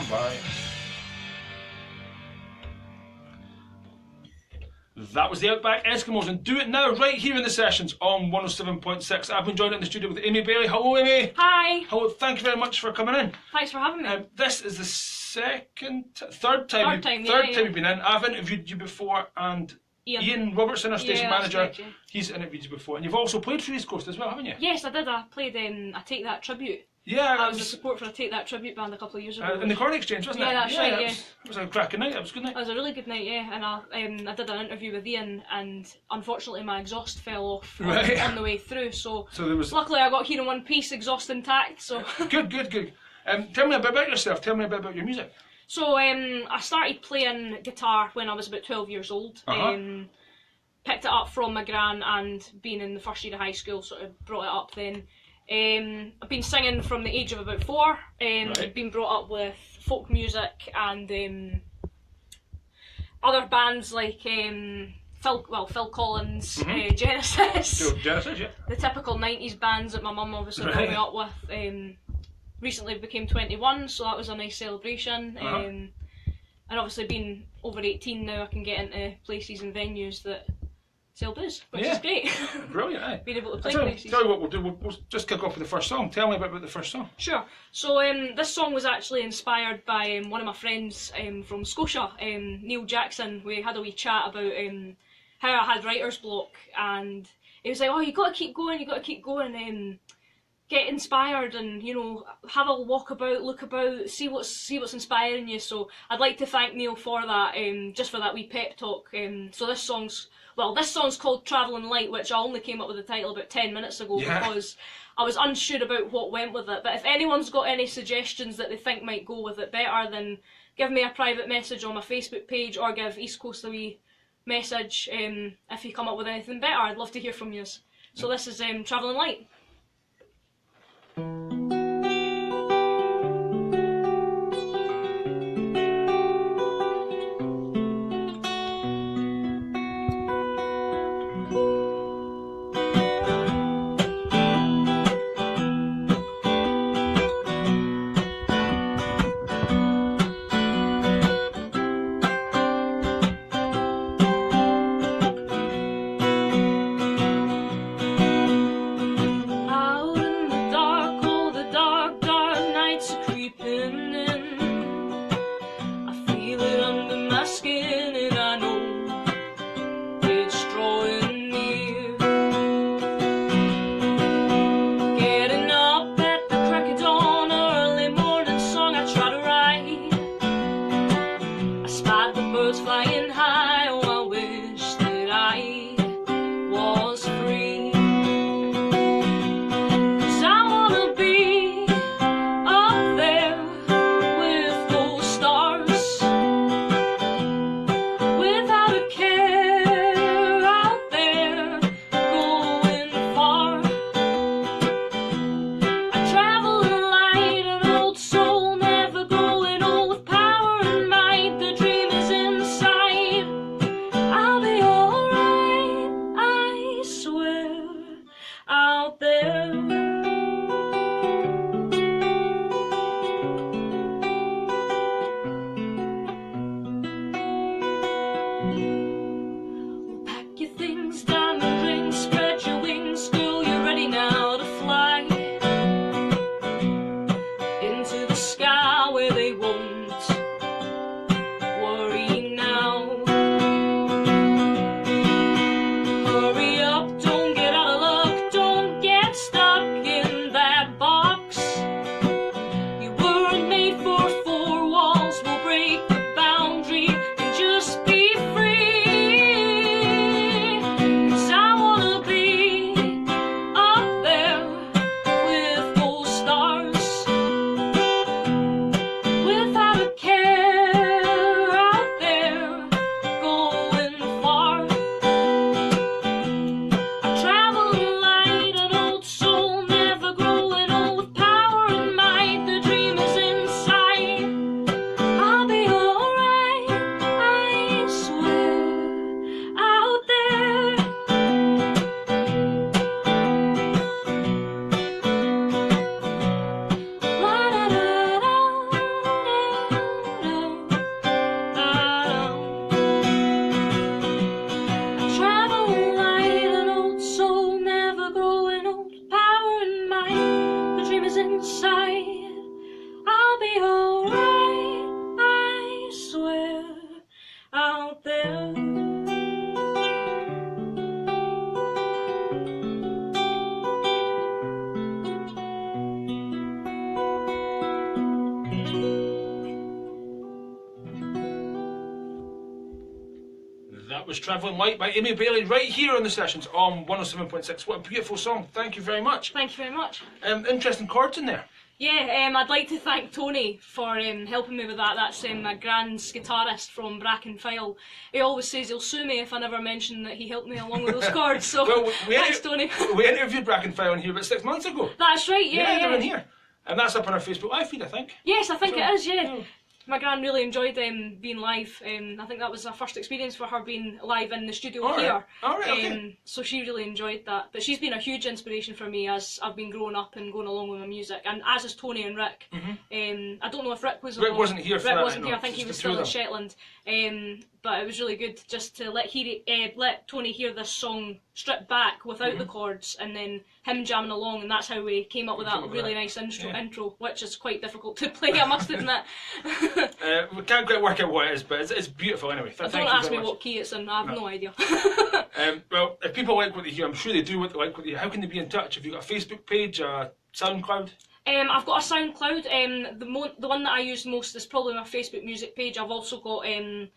Stand by. That was the Outback Eskimos, and Do It Now, right here in the sessions on 107.6. I've been joined in the studio with Amy Baillie. Hello, Amy. Hi. Hello, thank you very much for coming in. Thanks for having me. This is the third time you've been in. I've interviewed you before, and Ian Robertson, our station manager, correct, yeah. He's interviewed you before, and you've also played for East Coast as well, haven't you? Yes, I did. I played I Take That Tribute. Yeah, I was a support for a Take That Tribute band a couple of years ago. In the Corn Exchange, wasn't it? Yeah, that's right, yeah. It was a cracking night, it was a good night. It was a really good night, yeah, and I did an interview with Ian, and unfortunately my exhaust fell off on the way through, so there was... luckily I got here in one piece, exhaust intact, so... Good. Tell me a bit about yourself, tell me a bit about your music. So, I started playing guitar when I was about 12 years old. Picked it up from my gran, and being in the first year of high school, sort of brought it up then. I've been singing from the age of about 4. I've been brought up with folk music and other bands like Phil Collins, Genesis. Genesis, yeah. The typical 90s bands that my mum obviously brought me up with. Recently became 21, so that was a nice celebration. And obviously being over 18 now, I can get into places and venues that sell booze, which is great. Brilliant, eh? Being able to play places. Tell you what we'll do, we'll just kick off with the first song. Tell me a bit about the first song. Sure. So this song was actually inspired by one of my friends from Scotia, Neil Jackson. We had a wee chat about how I had writer's block, and he was like, oh, you got to keep going, get inspired, and have a walk about, look about, see what's inspiring you. So I'd like to thank Neil for that, just for that wee pep talk. So this song's called Travelling Light, which I only came up with the title about 10 minutes ago because I was unsure about what went with it. But if anyone's got any suggestions that they think might go with it better, then give me a private message on my Facebook page, or give East Coast a wee message if you come up with anything better. I'd love to hear from you. So this is Travelling Light. Out in the dark, be alright, I swear, out there. That was Travelling Light by Amy Baillie right here on the sessions on 107.6. What a beautiful song. Thank you very much. Thank you very much. Interesting chords in there. Yeah, I'd like to thank Tony for helping me with that. That's my grand's guitarist from Brackenfyle. He always says he'll sue me if I never mention that he helped me along with those chords, so well, thanks Tony. We interviewed Brackenfyle in here about 6 months ago. That's right, yeah. They're in here. And that's up on our Facebook Live feed, I think. Yes, I think it is, yeah. My gran really enjoyed being live. I think that was her first experience for her being live in the studio here. Okay. So she really enjoyed that. But she's been a huge inspiration for me as I've been growing up and going along with my music. And as is Tony and Rick. I don't know if Rick was Rick wasn't here for that. Rick wasn't here. I think he was still in Shetland. But it was really good just to let Tony hear this song stripped back without the chords, and then him jamming along, and that's how we came up with that really nice intro, which is quite difficult to play, I must admit. We can't quite work out what it is, but it's beautiful anyway. Don't ask me what key it's in, I have no idea. Well, if people like what they hear, I'm sure they do like what they hear. How can they be in touch? Have you got a Facebook page, a SoundCloud? I've got a SoundCloud. The one that I use most is probably my Facebook music page. I've also got a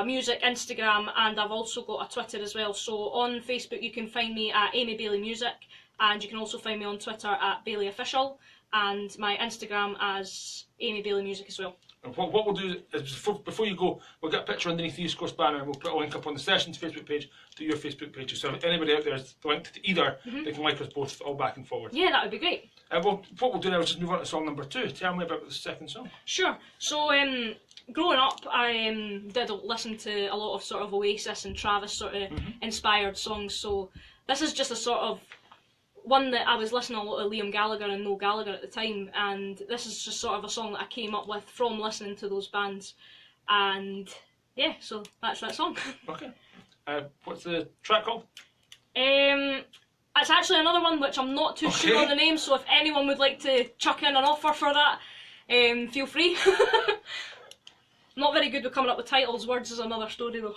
music Instagram, and I've also got a Twitter as well. So on Facebook you can find me at Amy Baillie Music, and you can also find me on Twitter at Baillie Official, and my Instagram as Amy Baillie Music as well. And what we'll do is, before you go, we'll get a picture underneath the East Coast banner, and we'll put a link up on the Sessions Facebook page to your Facebook page. So if anybody out there is linked to either, they can like us both all back and forward. Yeah, that would be great. Well, what we'll do now is just move on to song number 2. Tell me about the second song. Sure. So growing up, I did listen to a lot of sort of Oasis and Travis sort of inspired songs. So this is just a sort of one that I was listening a lot of Liam Gallagher and Noel Gallagher at the time, and this is just sort of a song that I came up with from listening to those bands, and yeah, so that's that song. Okay. What's the track called? It's actually another one which I'm not too sure on the name, so if anyone would like to chuck in an offer for that, feel free. Not very good with coming up with titles, words is another story though.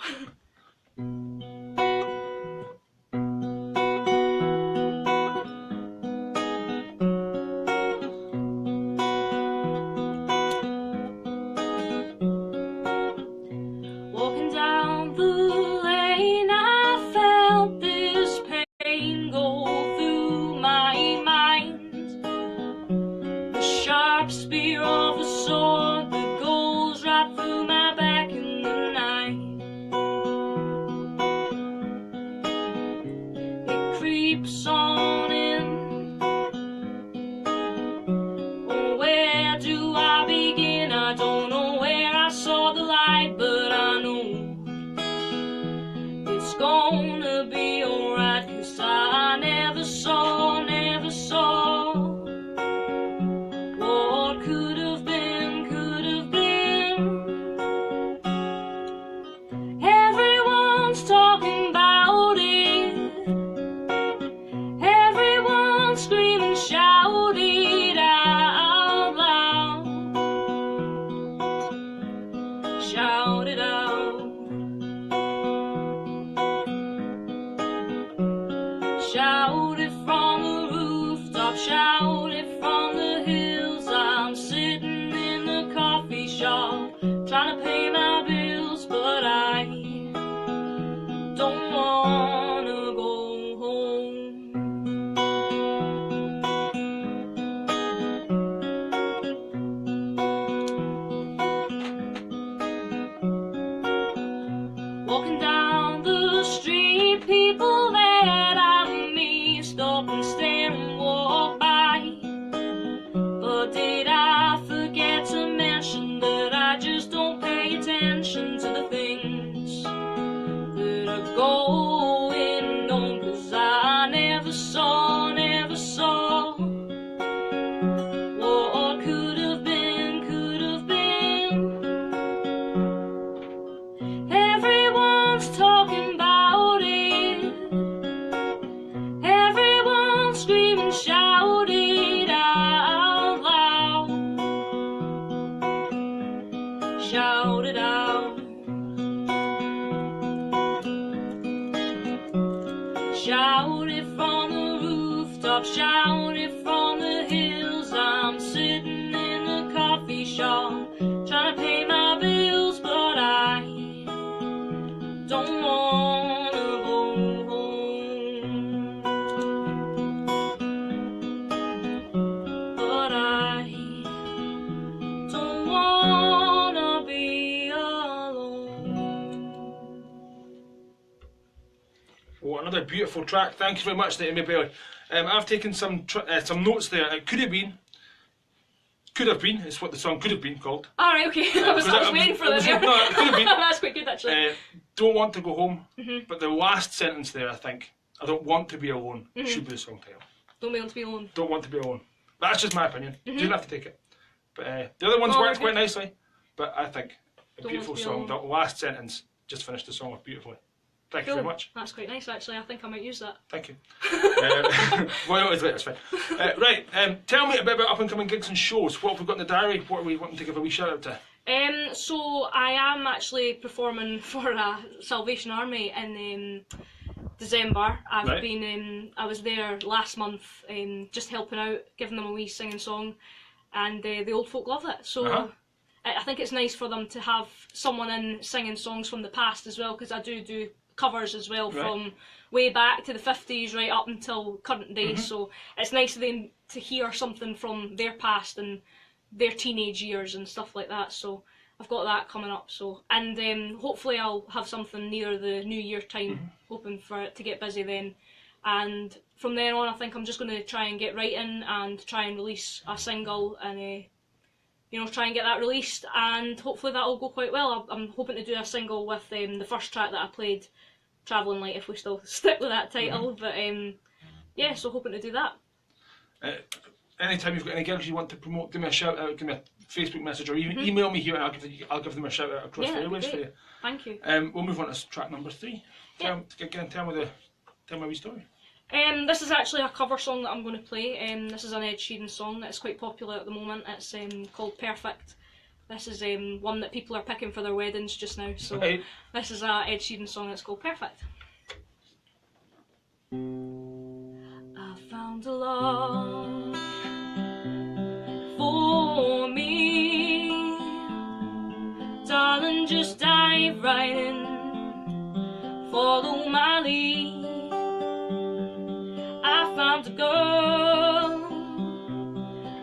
Shout it from the rooftop, shout it from the hills. I'm sitting in the coffee shop, trying to pay my bills, but I don't wanna go home. Walking down the street, people that I stop and stare and walk by. But did I forget to mention that I just don't pay attention? shout it out. Shout it from the rooftop, shout it from the hills. I'm sitting in the coffee shop, trying to pay my bills, but I don't wanna go home. But I don't wanna be alone. Oh, another beautiful track. Thank you very much to Amy Baillie. I've taken some notes there. It could have been, it's what the song could have been called. Alright, okay. I was waiting for that. No, it could have been. That's quite good, actually. Don't want to go home, but the last sentence there, I think, I don't want to be alone, should be the song title. Don't want to be alone. Don't want to be alone. But that's just my opinion. You don't have to take it. But the other ones worked quite nicely. But I think a beautiful song. That last sentence just finished the song off beautifully. Thank you very much. That's quite nice, actually. I think I might use that. Thank you. Well, it's fine. Right, tell me a bit about up-and-coming gigs and shows. What have we got in the diary? What are we wanting to give a wee shout-out to? So I am actually performing for Salvation Army in December. I've been, I was there last month, just helping out, giving them a wee singing song, and the old folk love it. So I think it's nice for them to have someone in singing songs from the past as well, because I do covers as well from way back to the 50s right up until current day. So it's nice for them to hear something from their past and their teenage years and stuff like that. So I've got that coming up. So and hopefully I'll have something near the New Year time, hoping for it to get busy then. And from then on, I think I'm just going to try and get writing and try and release a single and you know, try and get that released, and hopefully that'll go quite well. I'm hoping to do a single with the first track that I played, Travelling Light, if we still stick with that title. But yeah, so hoping to do that. Anytime you've got any gigs you want to promote, give me a shout out, give me a Facebook message, or even email me here, and I'll give them a shout out across the airwaves for you. Thank you. We'll move on to track number 3. Tell me a wee story. This is actually a cover song that I'm going to play. This is an Ed Sheeran song that's quite popular at the moment. It's called Perfect. This is one that people are picking for their weddings just now. So this is a Ed Sheeran song that's called Perfect. I found a love for me, darling, just dive right in, follow my lead. I found a girl,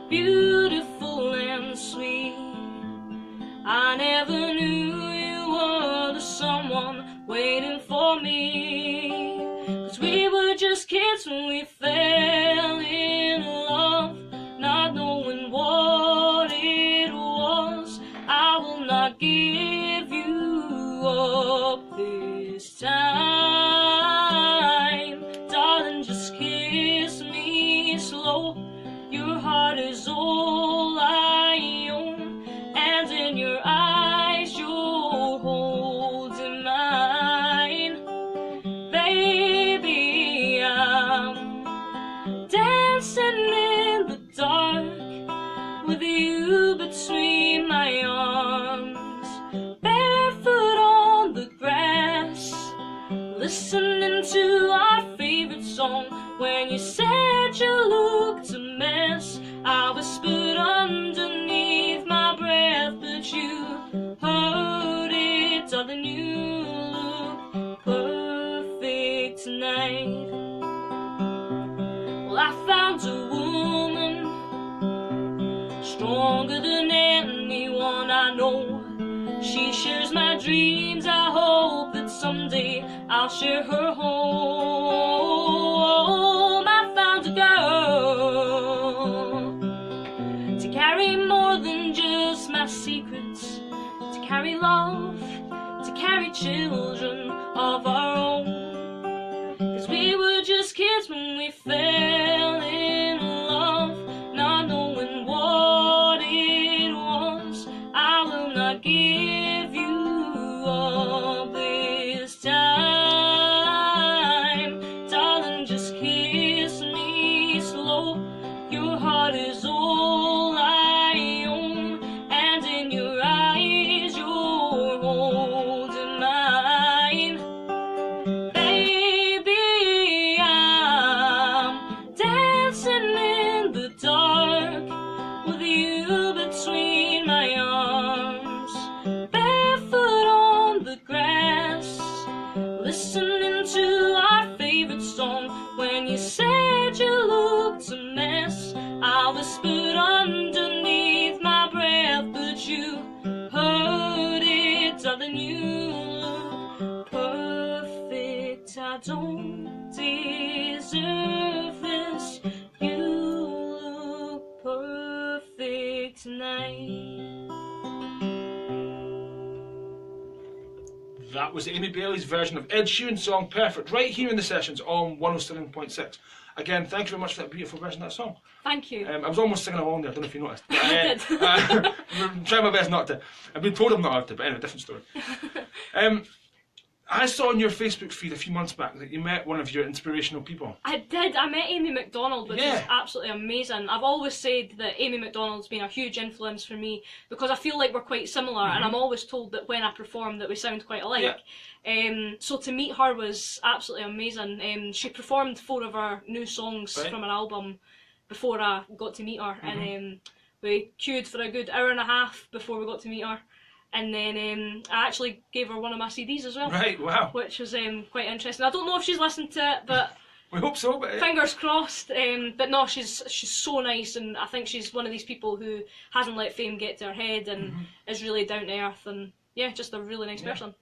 beautiful and sweet. I never knew you were the someone waiting for me, 'cause we were just kids when we fell in love, not knowing what it was. I will not give you up this time, darling, just kiss me slow. Your heart is all I own, and in your eyes you're holding mine. Baby, I'm dancing in the dark with you between my arms, barefoot on the grass, listening to our favorite song. When you said you looked a mess, I whispered underneath my breath, but you heard it, darling, you look perfect tonight. Well, I found a woman stronger than anyone I know. She shares my dreams. I hope that someday I'll share her home. I found a girl to carry more than just my secrets, to carry love, to carry children of our own. 'Cause we were just kids when we fell in love, not knowing what it was. I will not give you up this time, darling, just kiss me slow. Your heart is all I own, and in your eyes than you look perfect. I don't deserve this. You look perfect tonight. That was Amy Bailey's version of Ed Sheeran's song Perfect, right here in the sessions on 107.6. Again, thank you very much for that beautiful version of that song. Thank you. I was almost singing along there, I don't know if you noticed. But, I did. I'm trying my best not to. I've been told I'm not allowed to, but anyway, different story. I saw on your Facebook feed a few months back that you met one of your inspirational people. I did. I met Amy McDonald, which Yeah. is absolutely amazing. I've always said that Amy McDonald's been a huge influence for me because I feel like we're quite similar, and I'm always told that when I perform that we sound quite alike. Yeah. So to meet her was absolutely amazing. She performed 4 of our new songs from her album before I got to meet her, and we queued for a good hour and a half before we got to meet her. And then I actually gave her one of my CDs as well. Right, wow. Which was quite interesting. I don't know if she's listened to it, but We hope so, but... fingers crossed. But no, she's so nice, and I think she's one of these people who hasn't let fame get to her head and is really down to earth, and yeah, just a really nice person.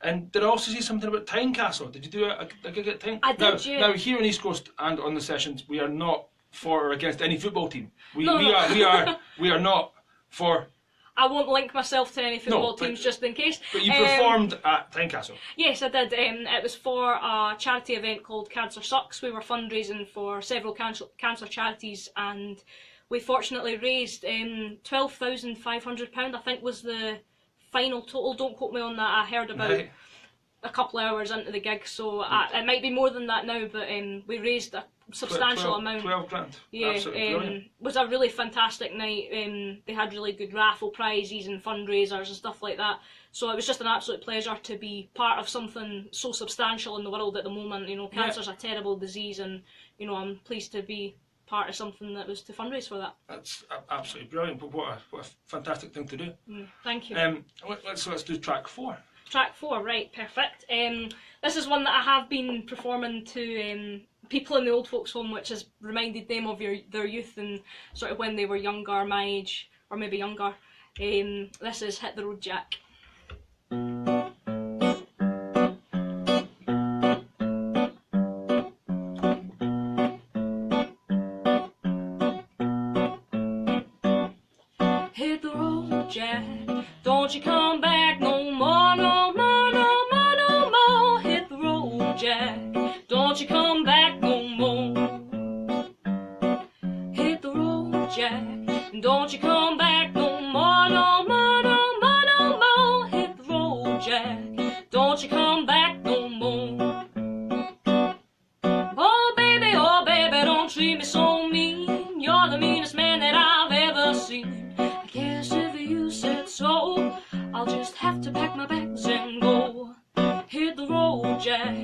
And did I also see something about Tynecastle? Did you do a gig at Tynecastle? I did, yeah. Now, here on East Coast and on the sessions, we are not for or against any football team. We No. are not for... I won't link myself to any football teams just in case. But you performed at Tynecastle. Yes, I did. It was for a charity event called Cancer Sucks. We were fundraising for several cancer charities, and we fortunately raised £12,500, I think was the final total. Don't quote me on that. I heard about a couple of hours into the gig, so it might be more than that now, but we raised a substantial amount. 12 grand. Yeah, Absolutely was a really fantastic night. They had really good raffle prizes and fundraisers and stuff like that. So it was just an absolute pleasure to be part of something so substantial in the world at the moment. You know, cancer's a terrible disease, and you know, I'm pleased to be part of something that was to fundraise for that. That's absolutely brilliant. But what a fantastic thing to do. Thank you. Let's do track 4. Track 4, right, perfect. This is one that I have been performing to people in the old folks home, which has reminded them of their youth and sort of when they were younger, my age, or maybe younger. This is Hit the Road Jack. Hit the road, Jack, don't you come back no more, no more, no more, no more. Hit the road, Jack, don't you come back no more. Hit the road, Jack, don't you come back no more, no more, no more, no more. Hit the road, Jack, don't you come back no more. Oh baby, don't treat me so mean. You're the meanest man that I've ever seen. I guess if you said so, I'll just have to pack my bags and go. Hit the road, Jack,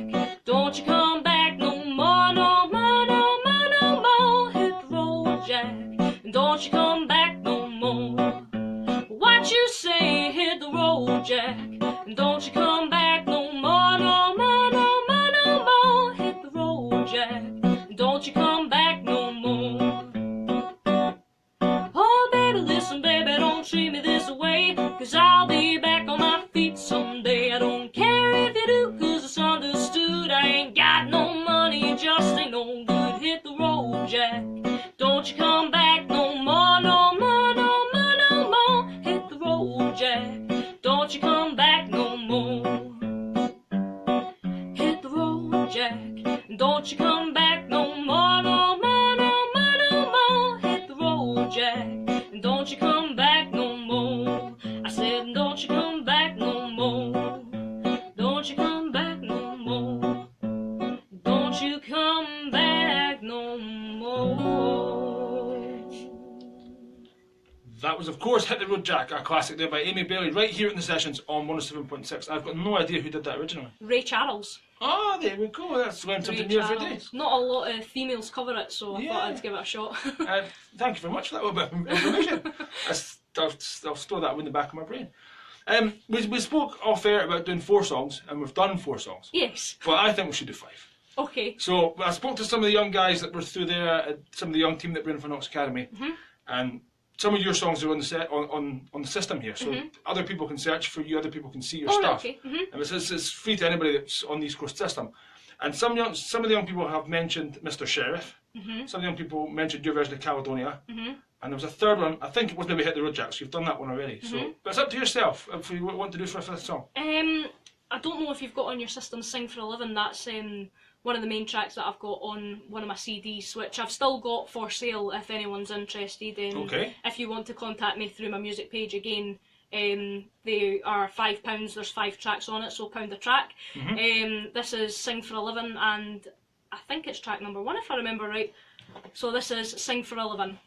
don't you come back no more, no more, no more, no more. Hit the road, Jack, don't you come back no more. What you say? Hit the road, Jack, don't you come back no more, no more, no more, no more. Hit the road, Jack, don't you come back no more. Oh baby, listen baby, don't treat me this way, 'cause I'll be back on my feet someday. I don't care if you do, 'cause it's understood. I ain't got no money, it just ain't no good. Hit the road, Jack, don't you come back no more, no more, no more, no more. Hit the road, Jack, don't you come back no more. Hit the road, Jack, don't you come back no more, no more, no more, no more. Hit the road, Jack, don't you come back no more. I said, don't you come back no more. Don't you come back no more. Don't you come back no more. That was, of course, Hit the Road Jack, a classic there by Amy Bailey, right here in the sessions on 107.6. I've got no idea who did that originally. Ray Charles. Oh, there we go. That's learned something new every day. Not a lot of females cover it, so I thought I'd give it a shot. Thank you very much for that little bit of information. I'll store that in the back of my brain. We spoke off air about doing 4 songs, and we've done 4 songs. Yes. But I think we should do 5. Okay. So I spoke to some of the young guys that were through there, some of the young team that were in for Knox Academy, and some of your songs are on the set on the system here, so other people can search for you, other people can see your stuff. Okay. And it's free to anybody that's on the East Coast system. And some of the young people have mentioned Mr. Sheriff. Some of the young people mentioned your version of Caledonia. And there was a third one, I think it was maybe Hit the Road Jack, so you've done that one already. So, but it's up to yourself if you want to do for a fifth song. I don't know if you've got on your system Sing for a Living. That's one of the main tracks that I've got on one of my CDs, which I've still got for sale if anyone's interested. Okay. If you want to contact me through my music page again, they are £5. There's 5 tracks on it, so £1 a track. This is Sing for a Living, and I think it's track number 1 if I remember right. So this is Sing for a Living.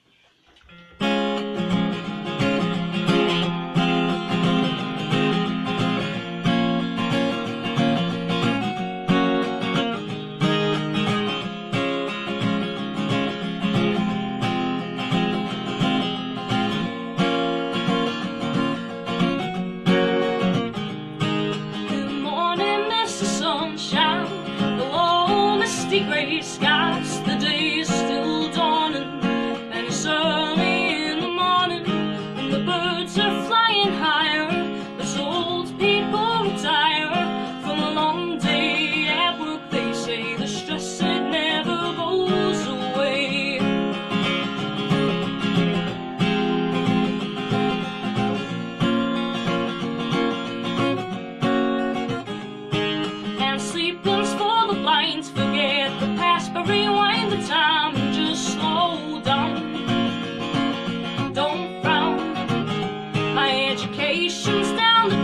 Grey skies, the day is still dawning, and it's early in the morning, and the birds are flying higher as old people retire from a long day at work. They say the stress, it never goes away. And sleeping's for the blind, forget the past, but rewind the time and just slow down. Don't frown, my education's down the